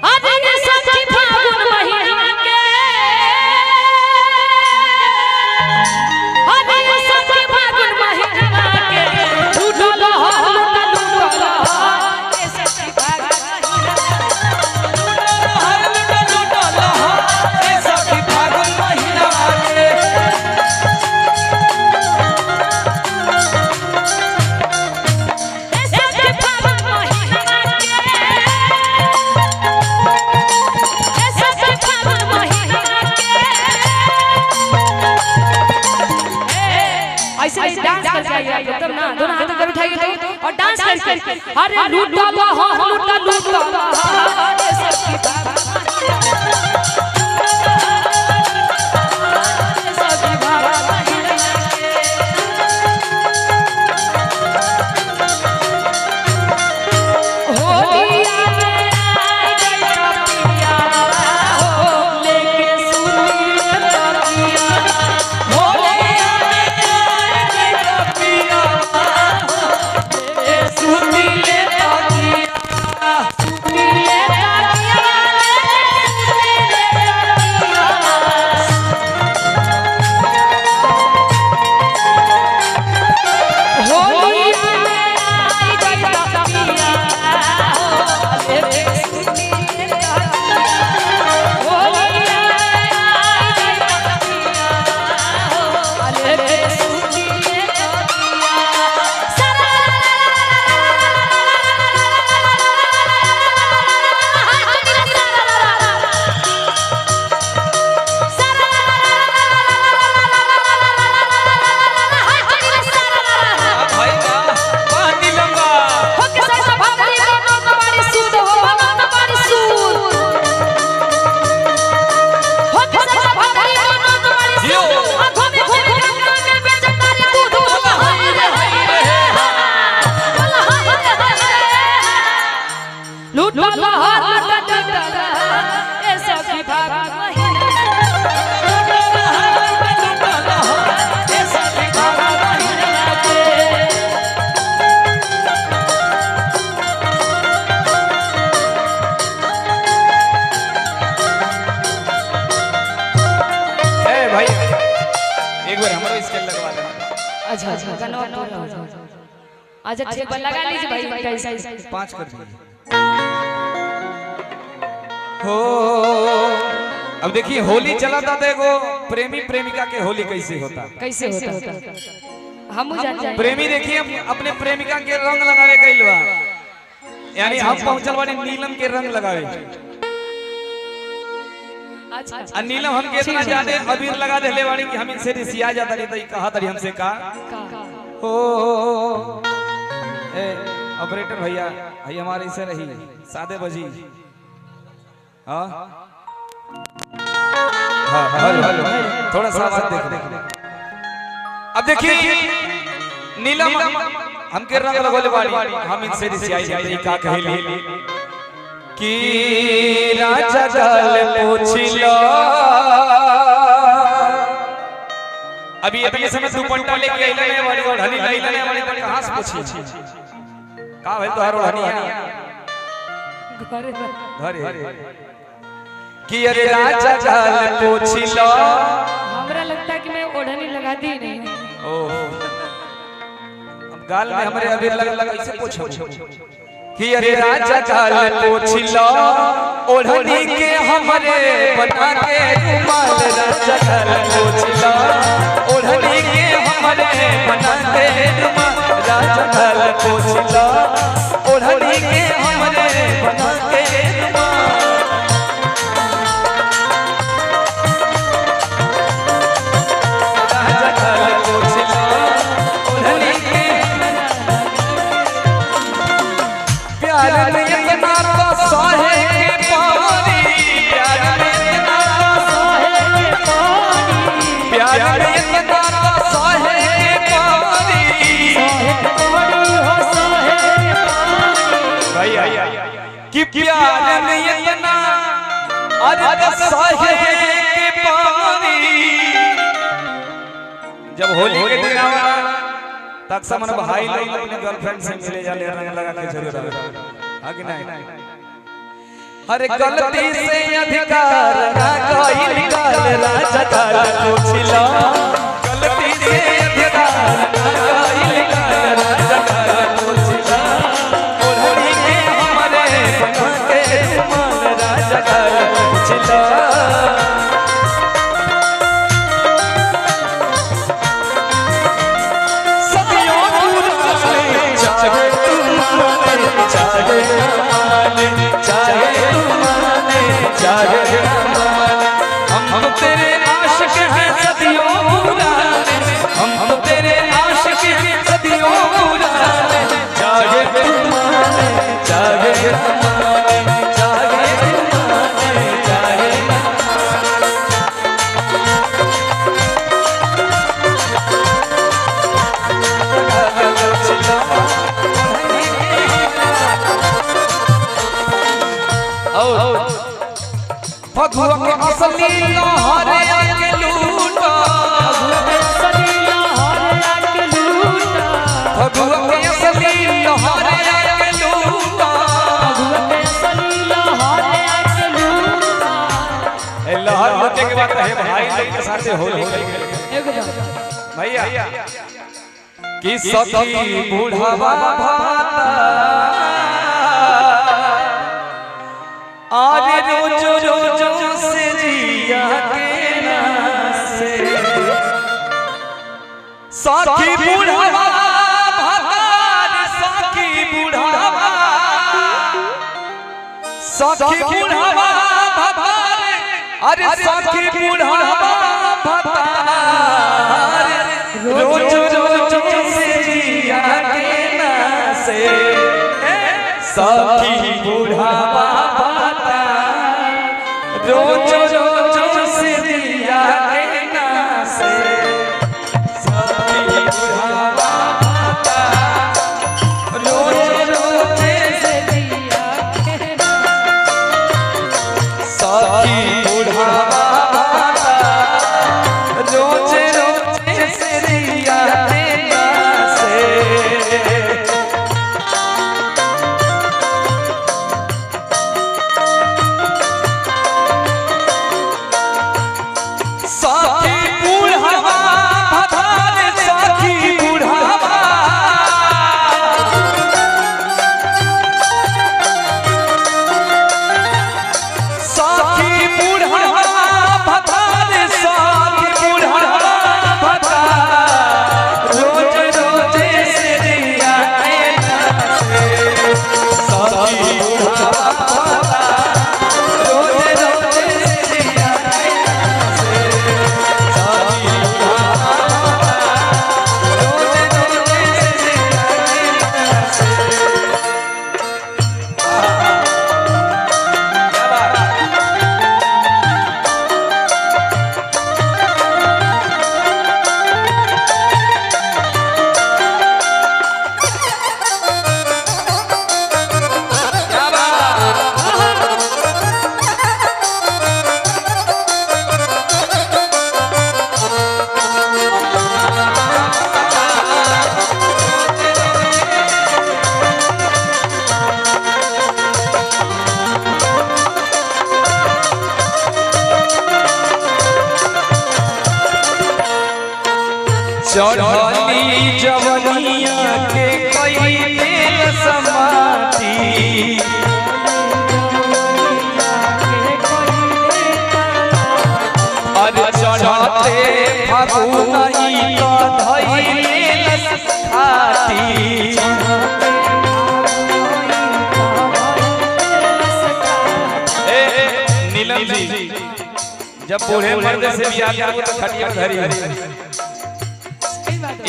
अरे सखी फागुन महीना के अरे सखी फागुन महीना के लूटल हो लूटल ए सखी फागुन लूटल हो ए सखी फागुन महीना के ऐसे डांस करके आइए एकदम ना दोनों हाथ ऊपर उठाइए और डांस करके अरे लूटा हो लूटा ए सखी अच्छा अच्छा अच्छा ठीक है लगा लीजिए भाई कैसा 5 कर दीजिए। हो अब देखिए होली चला था देखो प्रेमी प्रेमिका के होली कैसे होता हम जानते प्रेमी देखिए अपने प्रेमिका के रंग लगावे गइल बा यानी हम पहुंचल बानी नीलम के रंग लगावे अच्छा नीलम हम के इतना ज्यादा अबीर लगा देले बानी कि हम इनसे रिसिया जाता नहीं तो कहा तरी हमसे का हो ए ऑपरेटर भैया भैया हमारे इसे रही सादे बजी हां हां हेलो थोड़ा सा आवाज देख अब देखिए नीलम हमके रंग लगोले बाड़ी हम इनसे रिसिया जाते का कहली कि राजा गल पोछिलो अभी इतने समय दुपट्टा लेके आइले ने वाली और हनी लइले ने वाली पर कहां से पूछी का भइल तोहार हनी घरे कि अरे राजा गल पोछिलो हमरा लगता है कि मैं ओढ़नी लगाती ही नहीं ओ अब गाल में हमरे अभी लग ऐसे पूछो कि अरे राजा गल पोछिलो ओढ़नी के हमरे बना के रुमाल राजा गल पोछिलो ओढ़नी के हमरे बना के रुमाल राजा गल पोछिलो ओढ़नी के हमरे बना के रुमाल राजा गल पोछिलो ओढ़नी के प्यार में इतना तो सहे के पानी प्यार में इतना तो सहे के पानी प्यार में इतना तो सहे के पानी कि प्यार में इतना अरे सहे के पानी जब होली के दिन आवा तक समन भाई लोग अपने गर्लफ्रेंड से मिले जाले रंग लगा के जरूर आगे नहीं अरे गलती से अधिकार ना कोई गाल राजा काल पूछिला गलती से अधिकार ना कोई गाल राजा काल पूछिला ओढ़नी के हमारे बना के रुमाल राजा काल पूछिला सदियों पुराने चाहे तुम चाहे चाहे हम तेरे आशिक हैं सदियों पुराने हम तेरे आशिक हैं सदियों पुराने चाहे तुमाने चाहे तुमाने चाहे तुमाने चाहे भगवा के असली लहरे आके लूटा भगवा के असली लहरे आके लूटा ए लहर होते के बाद है भाई लोग के साथ होली भैया कि सखी बूढ़ावा भाता आरे रोजो रोजो से जिया के नासे सखी बूढ़ावा भतार सखी बूढ़ावा भतार अरे सखी बूढ़ावा भतार रोजो रोजो से जिया के नासे सखी बूढ़ावा रोजो रोजो से दिया के नासे सखी बुढ़ावा भाता रोजो रोजो से दिया के सखी बुढ़ावा भाता रोजो रोजो से दिया के नासे चढ़ली जवनिया के कई दिल समाती अरे चढ़ते फगुनई का धइल खाती नीलम जी जब बूढ़े मर्द से बियाह करो तो खटिया धरी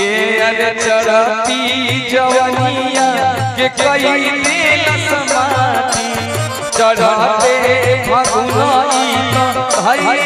ए अरे चढ़ती जवनिया के कई दिल समाती चढ़ते फगुनई का धइल